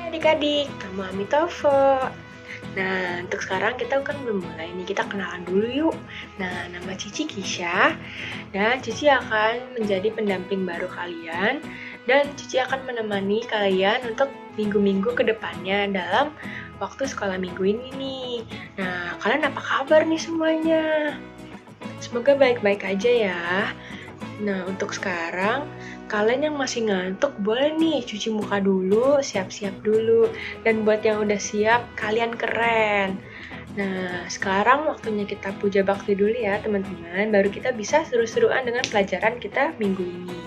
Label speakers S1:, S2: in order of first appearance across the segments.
S1: adik-adik, nama Amitofo. Nah, untuk sekarang kita kan belum mulai nih, kita kenalan dulu yuk. Nah, nama Cici Kisha, dan Cici akan menjadi pendamping baru kalian, dan Cici akan menemani kalian untuk minggu-minggu ke depannya dalam waktu sekolah minggu ini nih. Nah, kalian apa kabar nih semuanya? Semoga baik-baik aja ya. Nah, untuk sekarang, kalian yang masih ngantuk boleh nih cuci muka dulu, siap-siap dulu. Dan buat yang udah siap, kalian keren. Nah, sekarang waktunya kita puja bakti dulu ya teman-teman, baru kita bisa seru-seruan dengan pelajaran kita minggu ini.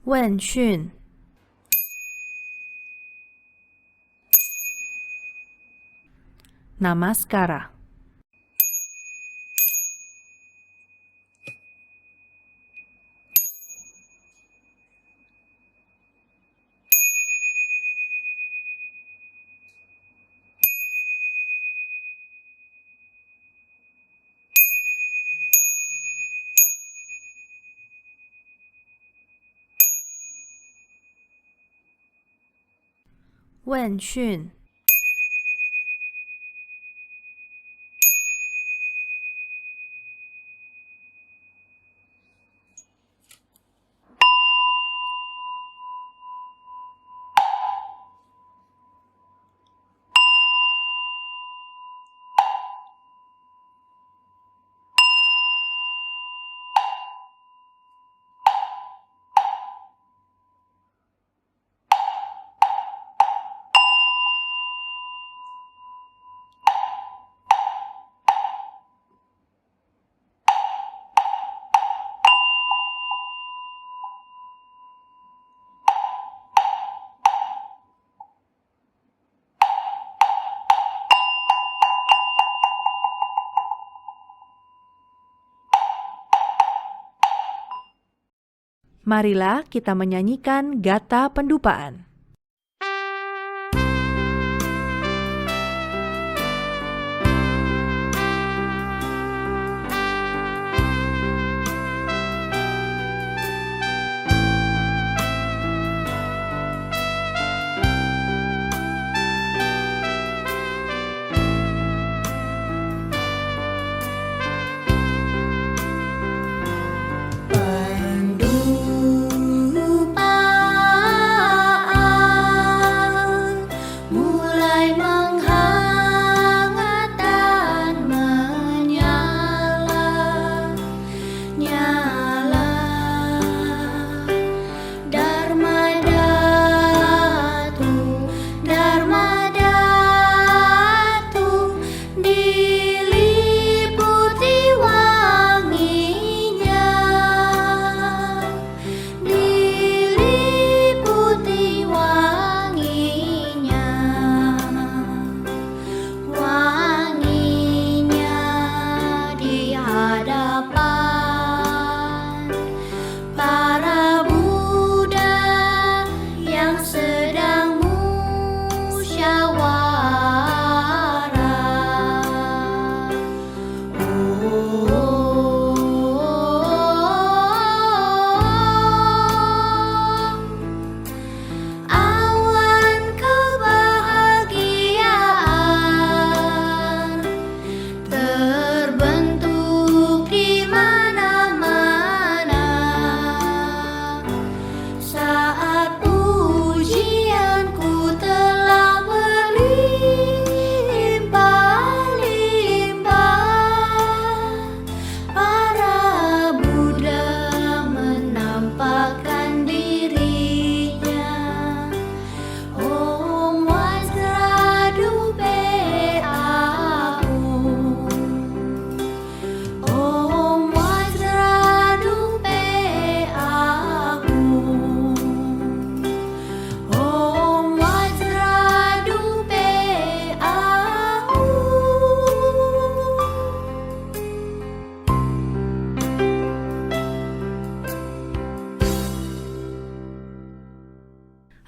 S2: Wen Xun. Namaskara. Wen Xun. Marilah kita menyanyikan Gata Pendupaan.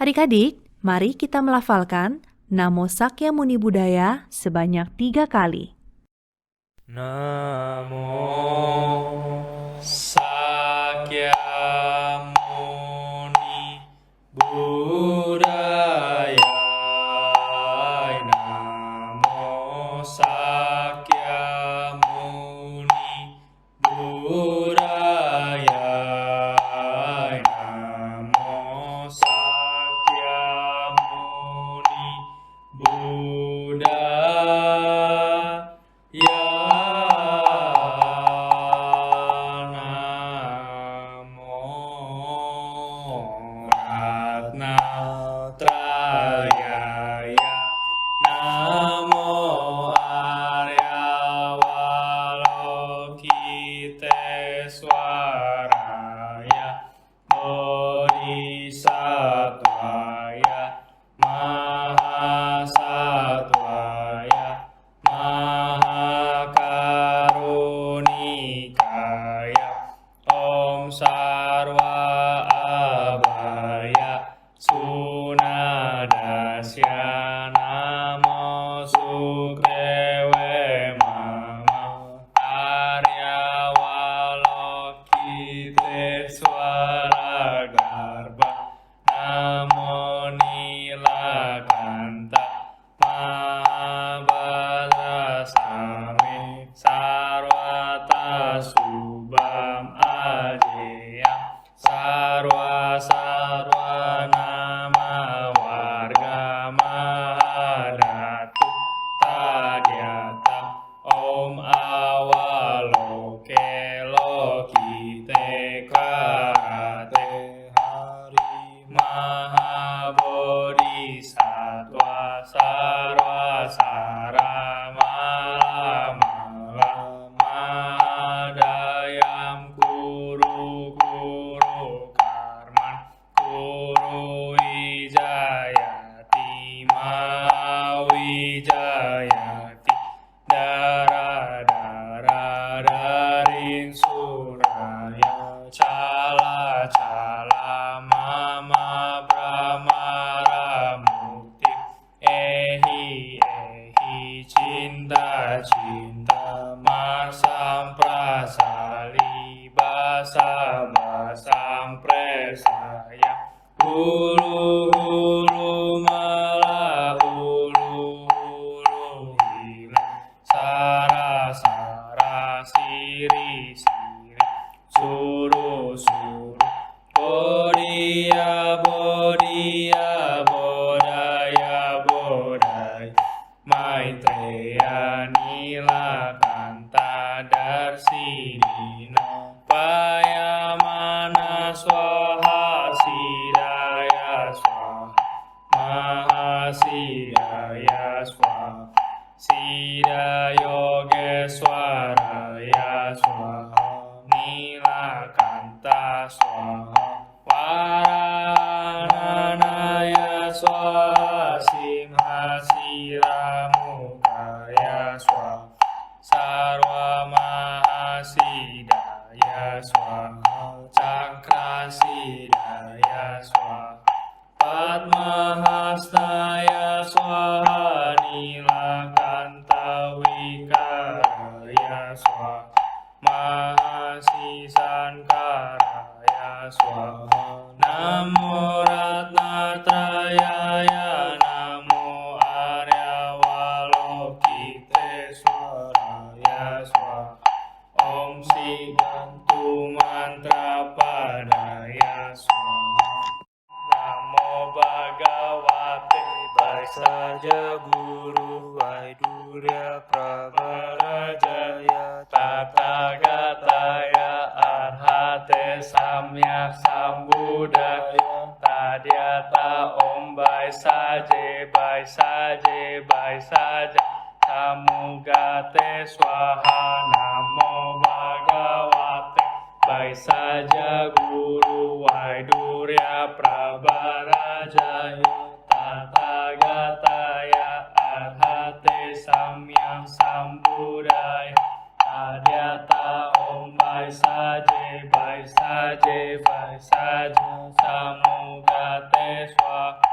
S2: Adik-adik, mari kita melafalkan Namo Sakya Muni Budaya sebanyak 3 kali.
S3: Namo Sakya Muni Budaya. Namo Sakya Muni Budaya. Namo Sakya Muni Budaya. Namo Aryawalokiteswaraya Bodhisattvaya Mahasattvaya Mahakarunikaya Om Sarva Abhaya Sunadasya Namo Sukewe Mama Aryawalokiteswara Garbha Namo Nilakanta Mahabhadra Sami Sarvata Subham Ajeya Sarva Sarva Nama Warga Mahadatu Tadyata Om Awaloke Lokite Karate Hari Mahabodhisattva Sarva Saramala Mala Madayam Kuru Kuru Karman Kuru Wijayati Mawijayati Dara Dara Darin Suraya Cala Cala Mama Brahmara Mukti Ehi Ehi Cinta Cinta Masam Prasali Basa Basam Presaya Hulu Hulu Mala Hulu Hulu Hila Sara Sara Siri Siri Suru Suru Bodhiya Bodhiya Bodhaya Bodhaya Maitreya Nilakanta Darsidina Payamana Swaha Sidaya Swaha Mahasidaya Swaha Sida Yogeswaraya Swaha Nilakanta Swaha Varananaya Swaha Simhasira Mukaya Swaha Sarva Mahasidaya Swaha Cakrasidaya Swaha Padmahastaya Swaha Nilakanta Wikaraya Swaha Mahasisankaraya Swaha Namo Ratnatrayaya Namo Aryawalokiteswaraya Swaha Om Siddhantu Mantra Padaya Swaha Namo Bhagavate Vaisarja Guru Vaidurya Pravarajaya Tathāgataya Arhate Samyak Sambuddhaya Tadyata Om Vaisaje Vaisaje Vaisaja Samugate Swaha Namo Bhagavate Vaisaja Guru Vaidurya Pravarajaya Tathāgataya Arhate Samyak Sambuddhaya Tadyata Om Vaisaje Vaisaje Vaisaja Samugate Swaha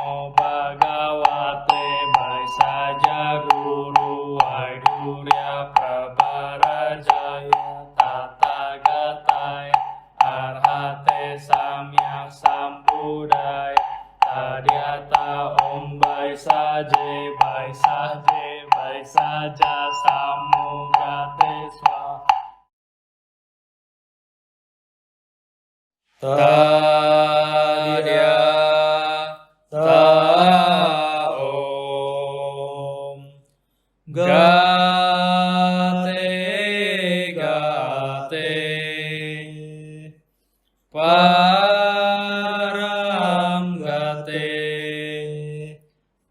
S3: Namo Bhagavate baik saja Guru Vaidurya Prabarajaya Tathagata Arhate Samyak Sambuddhaya Tadiata Om baik saja Samugate Swaha Tadya Om Gate Param Gate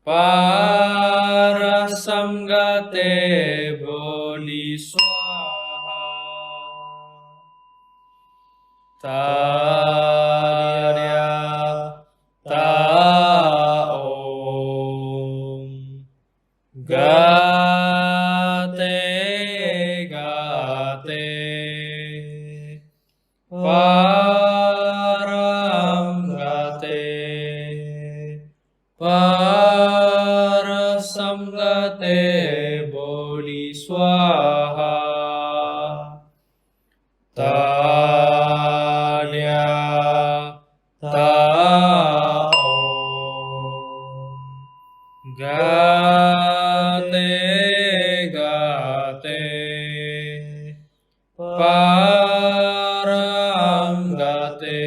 S3: Parasam Gate Bodhi Swaha Tadya Om Gate Param Gate Parasam Gate Bodhi Swaha Tadya Om Gate Param Gate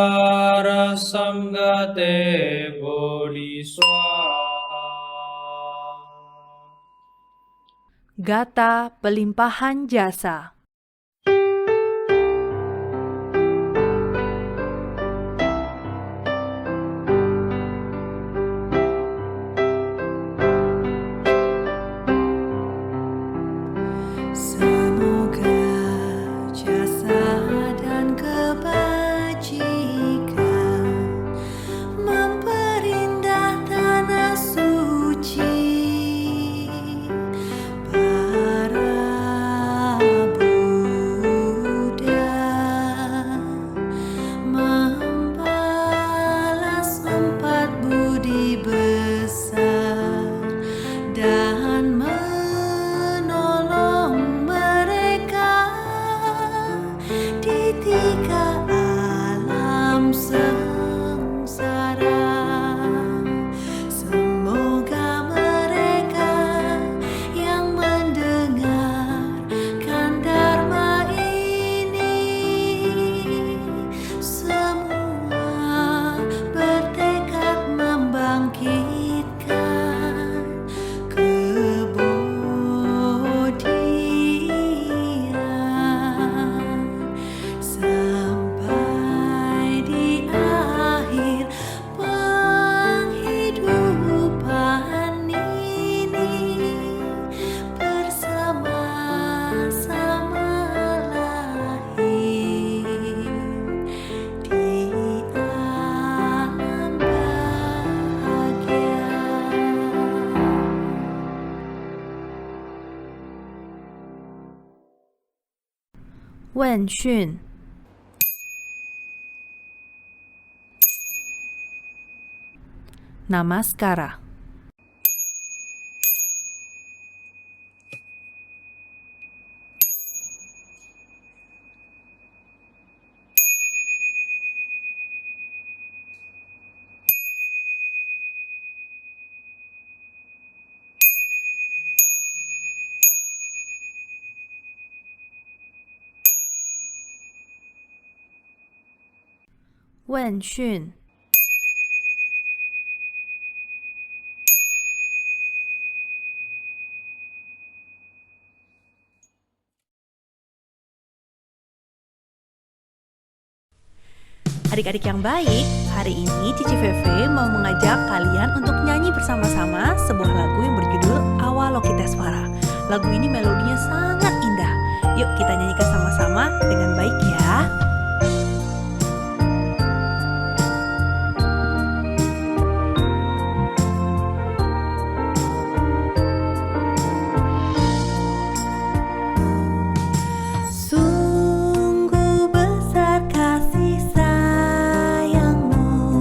S3: Parasam Gate Bodhi Swaha.
S2: Gata pelimpahan jasa.
S4: Semoga jasa dan kebajikan memperindah tanah suci para Buddha, membalas 4 budi besar dan menolong mereka di 3 alam sengsara. Semoga mereka yang mendengarkan dharma ini semua bertekad membangkitkan kebodian sampai di akhir penghidupan ini bersama-sama lahir di alam bahagia.
S2: Wen Xun. Namaskara. Wen Xun. Adik-adik yang baik, hari ini Cici Feve mau mengajak kalian untuk nyanyi bersama-sama sebuah lagu yang berjudul Avalokitesvara. Lagu ini melodinya sangat indah. Yuk kita nyanyikan sama-sama dengan baik ya.
S4: Sungguh besar kasih sayangmu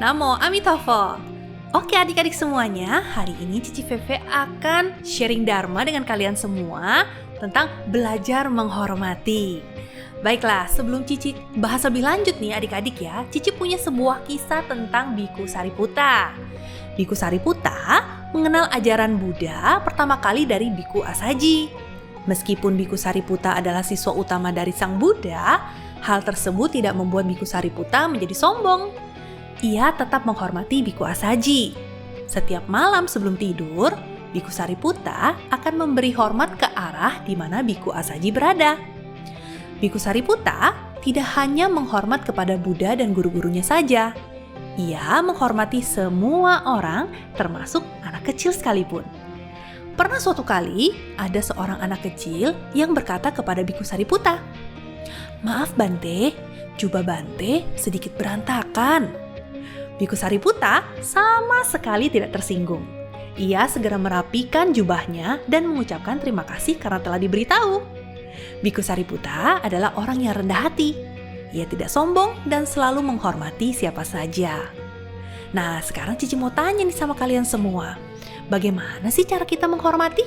S2: Namo Amitabha. Oke adik-adik semuanya, hari ini Cici Feve akan sharing Dharma dengan kalian semua tentang belajar menghormati. Baiklah, sebelum Cici bahas lebih lanjut nih adik-adik ya, Cici punya sebuah kisah tentang Biku Sariputta. Biku Sariputta mengenal ajaran Buddha pertama kali dari Biku Asaji. Meskipun Biku Sariputta adalah siswa utama dari Sang Buddha, hal tersebut tidak membuat Biku Sariputta menjadi sombong. Ia tetap menghormati Biku Asaji. Setiap malam sebelum tidur, Biku Sariputta akan memberi hormat ke arah di mana Biku Asaji berada. Biku Sariputta tidak hanya menghormat kepada Buddha dan guru-gurunya saja. Ia menghormati semua orang, termasuk anak kecil sekalipun. Pernah suatu kali, ada seorang anak kecil yang berkata kepada Biku Sariputta, "Maaf Bante, jubah Bante sedikit berantakan." Biku Sariputta sama sekali tidak tersinggung. Ia segera merapikan jubahnya dan mengucapkan terima kasih karena telah diberitahu. Biku Sariputta adalah orang yang rendah hati. Ia tidak sombong dan selalu menghormati siapa saja. Nah, sekarang Cici mau tanya nih sama kalian semua. Bagaimana sih cara kita menghormati?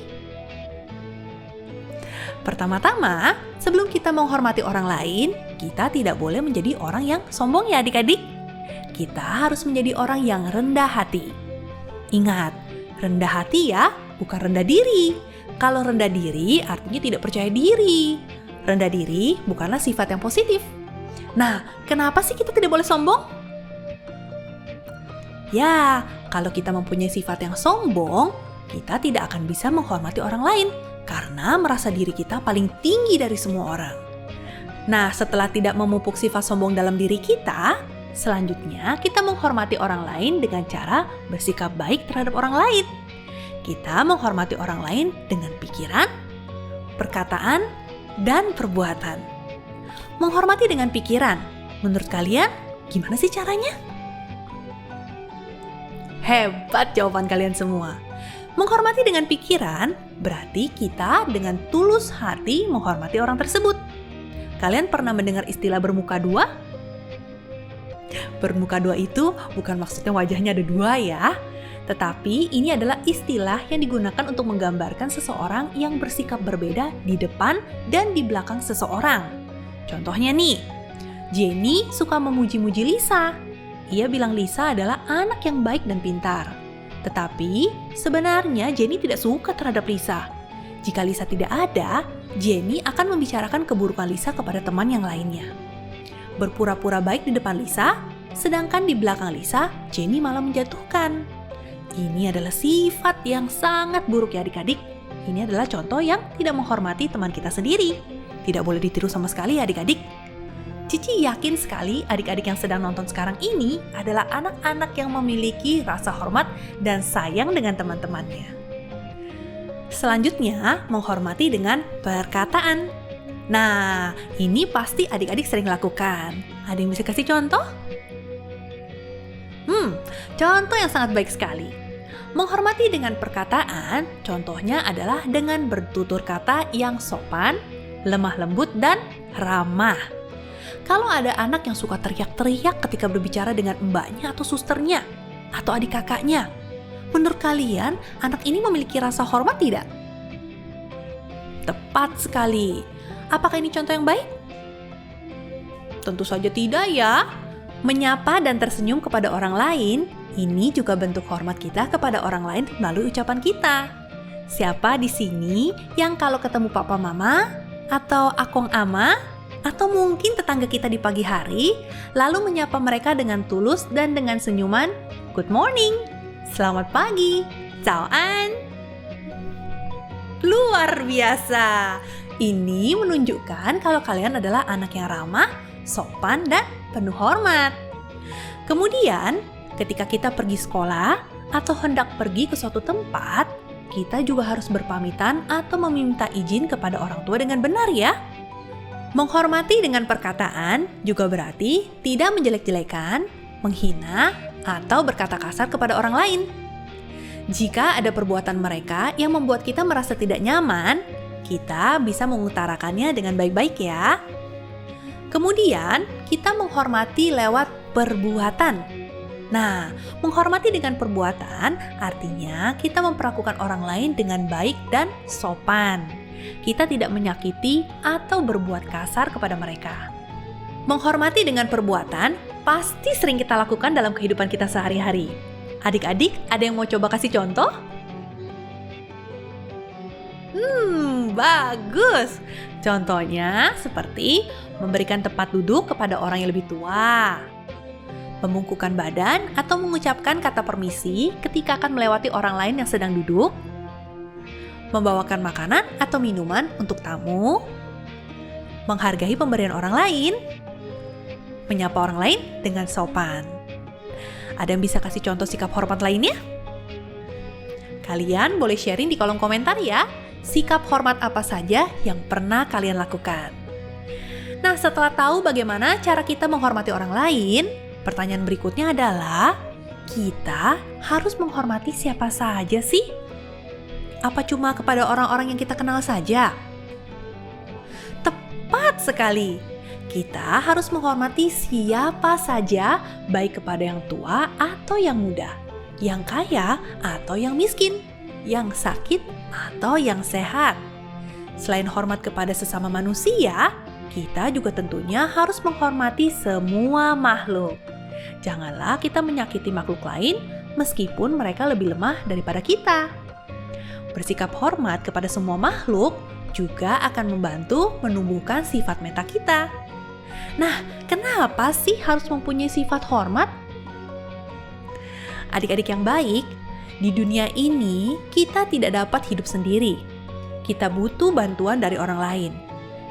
S2: Pertama-tama, sebelum kita menghormati orang lain, kita tidak boleh menjadi orang yang sombong ya adik-adik. Kita harus menjadi orang yang rendah hati. Ingat, rendah hati ya, bukan rendah diri. Kalau rendah diri artinya tidak percaya diri. Rendah diri bukanlah sifat yang positif. Nah, kenapa sih kita tidak boleh sombong? Ya, kalau kita mempunyai sifat yang sombong, kita tidak akan bisa menghormati orang lain karena merasa diri kita paling tinggi dari semua orang. Nah, setelah tidak memupuk sifat sombong dalam diri kita, selanjutnya kita menghormati orang lain dengan cara bersikap baik terhadap orang lain. Kita menghormati orang lain dengan pikiran, perkataan, dan perbuatan. Menghormati dengan pikiran, menurut kalian gimana sih caranya? Hebat jawaban kalian semua. Menghormati dengan pikiran berarti kita dengan tulus hati menghormati orang tersebut. Kalian pernah mendengar istilah bermuka dua? Bermuka dua itu bukan maksudnya wajahnya ada dua ya, tetapi ini adalah istilah yang digunakan untuk menggambarkan seseorang yang bersikap berbeda di depan dan di belakang seseorang. Contohnya nih, Jenny suka memuji-muji Lisa. Ia bilang Lisa adalah anak yang baik dan pintar. Tetapi sebenarnya Jenny tidak suka terhadap Lisa. Jika Lisa tidak ada, Jenny akan membicarakan keburukan Lisa kepada teman yang lainnya. Berpura-pura baik di depan Lisa, sedangkan di belakang Lisa, Jenny malah menjatuhkan. Ini adalah sifat yang sangat buruk ya adik-adik. Ini adalah contoh yang tidak menghormati teman kita sendiri. Tidak boleh ditiru sama sekali adik-adik. Cici yakin sekali adik-adik yang sedang nonton sekarang ini adalah anak-anak yang memiliki rasa hormat dan sayang dengan teman-temannya. Selanjutnya, menghormati dengan perkataan. Nah, ini pasti adik-adik sering lakukan. Ada yang bisa kasih contoh? Contoh yang sangat baik sekali. Menghormati dengan perkataan, contohnya adalah dengan bertutur kata yang sopan, lemah lembut, dan ramah. Kalau ada anak yang suka teriak-teriak ketika berbicara dengan mbaknya atau susternya, atau adik kakaknya, menurut kalian anak ini memiliki rasa hormat tidak? Tepat sekali. Apakah ini contoh yang baik? Tentu saja tidak ya. Menyapa dan tersenyum kepada orang lain, ini juga bentuk hormat kita kepada orang lain melalui ucapan kita. Siapa di sini yang kalau ketemu papa mama, atau akong ama, atau mungkin tetangga kita di pagi hari, lalu menyapa mereka dengan tulus dan dengan senyuman, "Good morning, selamat pagi, caoan." Luar biasa. Ini menunjukkan kalau kalian adalah anak yang ramah, sopan, dan penuh hormat. Kemudian, ketika kita pergi sekolah atau hendak pergi ke suatu tempat, kita juga harus berpamitan atau meminta izin kepada orang tua dengan benar ya. Menghormati dengan perkataan juga berarti tidak menjelek-jelekan, menghina, atau berkata kasar kepada orang lain. Jika ada perbuatan mereka yang membuat kita merasa tidak nyaman, kita bisa mengutarakannya dengan baik-baik ya. Kemudian, kita menghormati lewat perbuatan. Nah, menghormati dengan perbuatan artinya kita memperlakukan orang lain dengan baik dan sopan. Kita tidak menyakiti atau berbuat kasar kepada mereka. Menghormati dengan perbuatan pasti sering kita lakukan dalam kehidupan kita sehari-hari. Adik-adik, ada yang mau coba kasih contoh? Bagus. Contohnya seperti memberikan tempat duduk kepada orang yang lebih tua, membungkukkan badan atau mengucapkan kata permisi ketika akan melewati orang lain yang sedang duduk, membawakan makanan atau minuman untuk tamu, menghargai pemberian orang lain, menyapa orang lain dengan sopan. Ada yang bisa kasih contoh sikap hormat lainnya? Kalian boleh sharing di kolom komentar ya, sikap hormat apa saja yang pernah kalian lakukan. Nah, setelah tahu bagaimana cara kita menghormati orang lain, pertanyaan berikutnya adalah, kita harus menghormati siapa saja sih? Apa cuma kepada orang-orang yang kita kenal saja? Tepat sekali. Kita harus menghormati siapa saja, baik kepada yang tua atau yang muda, yang kaya atau yang miskin, yang sakit atau yang sehat. Selain hormat kepada sesama manusia, kita juga tentunya harus menghormati semua makhluk. Janganlah kita menyakiti makhluk lain meskipun mereka lebih lemah daripada kita. Bersikap hormat kepada semua makhluk juga akan membantu menumbuhkan sifat meta kita. Nah, kenapa sih harus mempunyai sifat hormat? Adik-adik yang baik, di dunia ini kita tidak dapat hidup sendiri. Kita butuh bantuan dari orang lain.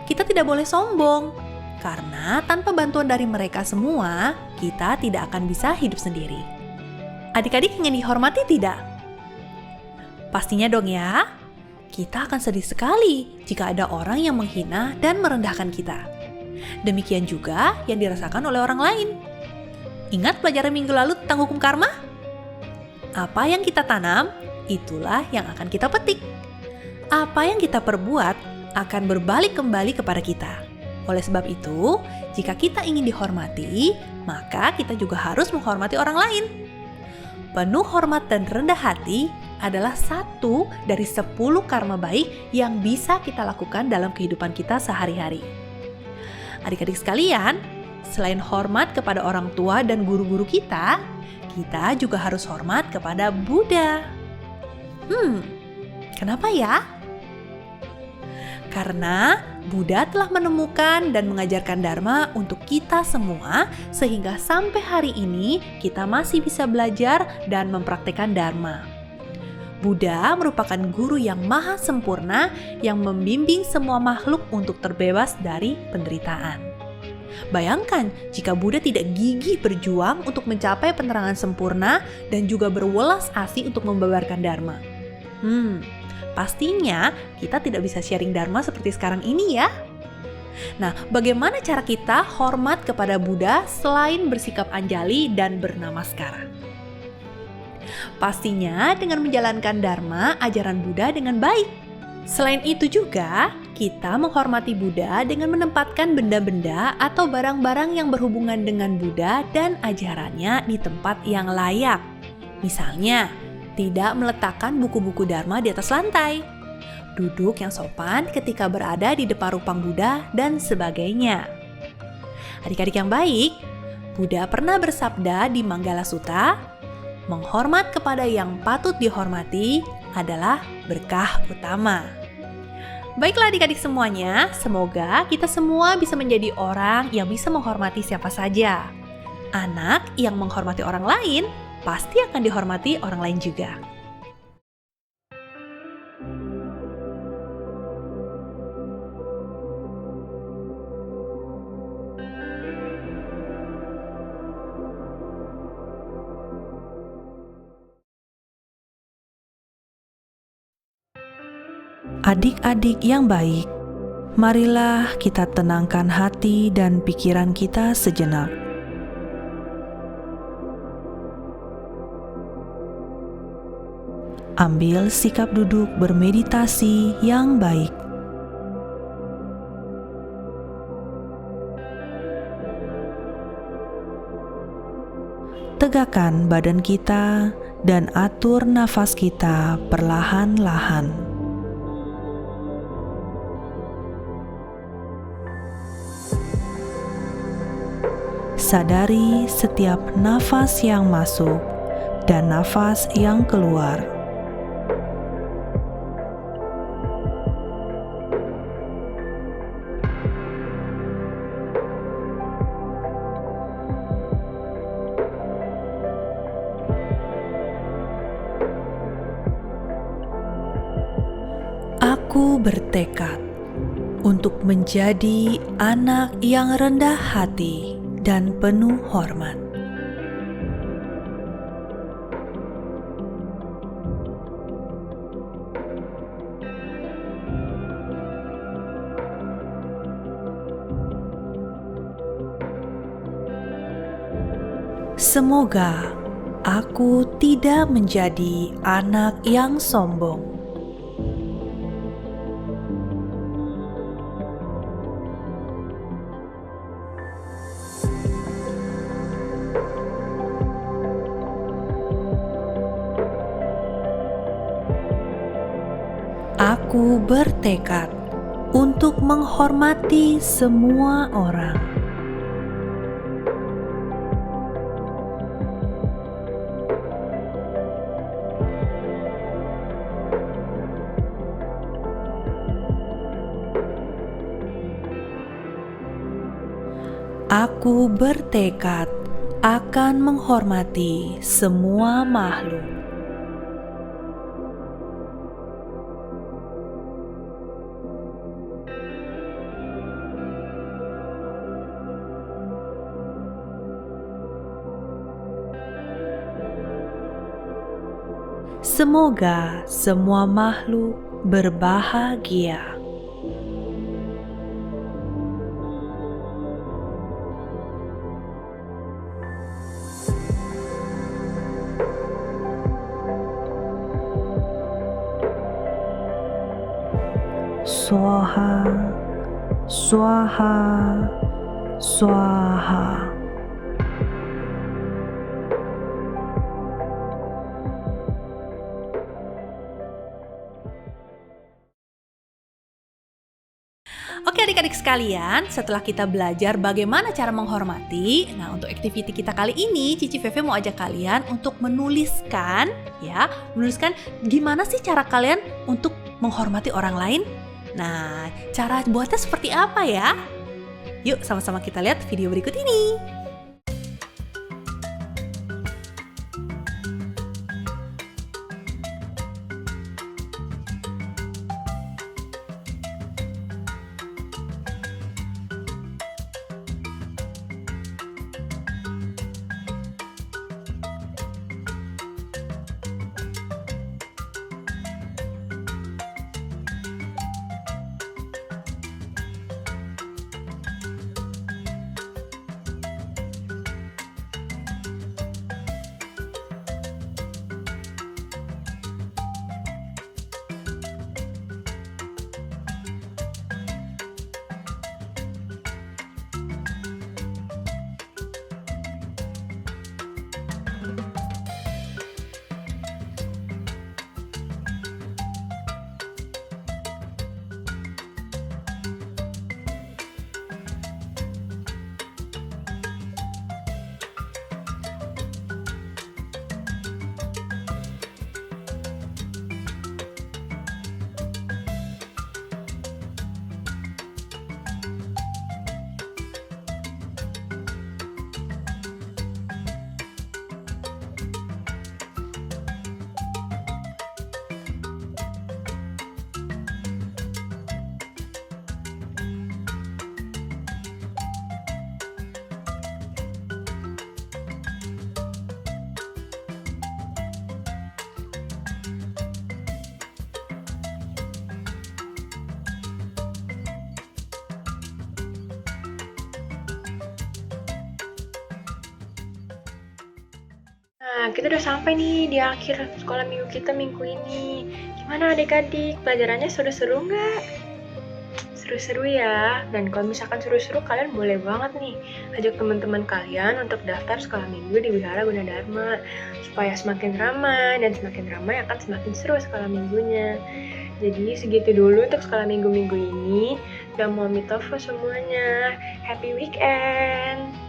S2: Kita tidak boleh sombong, karena tanpa bantuan dari mereka semua, kita tidak akan bisa hidup sendiri. Adik-adik ingin dihormati tidak? Pastinya dong ya. Kita akan sedih sekali jika ada orang yang menghina dan merendahkan kita. Demikian juga yang dirasakan oleh orang lain. Ingat pelajaran minggu lalu tentang hukum karma? Apa yang kita tanam, itulah yang akan kita petik. Apa yang kita perbuat akan berbalik kembali kepada kita. Oleh sebab itu, jika kita ingin dihormati, maka kita juga harus menghormati orang lain. Penuh hormat dan rendah hati adalah satu dari 10 karma baik yang bisa kita lakukan dalam kehidupan kita sehari-hari. Adik-adik sekalian, selain hormat kepada orang tua dan guru-guru kita juga harus hormat kepada Buddha. Kenapa ya? Karena Buddha telah menemukan dan mengajarkan Dharma untuk kita semua, sehingga sampai hari ini kita masih bisa belajar dan mempraktikkan Dharma. Buddha merupakan guru yang maha sempurna yang membimbing semua makhluk untuk terbebas dari penderitaan. Bayangkan jika Buddha tidak gigih berjuang untuk mencapai penerangan sempurna dan juga berwelas asih untuk membabarkan Dharma. Pastinya kita tidak bisa sharing Dharma seperti sekarang ini ya. Nah, bagaimana cara kita hormat kepada Buddha selain bersikap anjali dan bernamaskara? Pastinya dengan menjalankan Dharma ajaran Buddha dengan baik. Selain itu juga, kita menghormati Buddha dengan menempatkan benda-benda atau barang-barang yang berhubungan dengan Buddha dan ajarannya di tempat yang layak. Misalnya, tidak meletakkan buku-buku Dharma di atas lantai, duduk yang sopan ketika berada di depan rupang Buddha, dan sebagainya. Adik-adik yang baik, Buddha pernah bersabda di Manggala Sutta, menghormat kepada yang patut dihormati adalah berkah utama. Baiklah adik-adik semuanya, semoga kita semua bisa menjadi orang yang bisa menghormati siapa saja. Anak yang menghormati orang lain pasti akan dihormati orang lain juga. Adik-adik yang baik, marilah kita tenangkan hati dan pikiran kita sejenak. Ambil sikap duduk bermeditasi yang baik. Tegakkan badan kita dan atur nafas kita perlahan-lahan. Sadari setiap nafas yang masuk dan nafas yang keluar. Aku bertekad untuk menjadi anak yang rendah hati dan penuh hormat. Semoga aku tidak menjadi anak yang sombong. Aku bertekad untuk menghormati semua orang. Aku bertekad akan menghormati semua makhluk. Semoga semua makhluk berbahagia. Swaha, swaha, swaha. Oke adik-adik sekalian, setelah kita belajar bagaimana cara menghormati, nah untuk activity kita kali ini, Cici Feve mau ajak kalian untuk menuliskan gimana sih cara kalian untuk menghormati orang lain. Nah, cara buatnya seperti apa ya? Yuk sama-sama kita lihat video berikut ini.
S1: Nah, kita udah sampai nih di akhir sekolah minggu kita minggu ini. Gimana adik-adik? Pelajarannya seru-seru nggak? seru-seru ya. Dan kalau misalkan seru-seru, kalian boleh banget nih ajak teman-teman kalian untuk daftar sekolah minggu di Wihara Gunadarma supaya semakin ramai, dan semakin ramai akan semakin seru sekolah minggunya. Jadi segitu dulu untuk sekolah minggu-minggu ini. Dan mohon maaf semuanya. Happy weekend.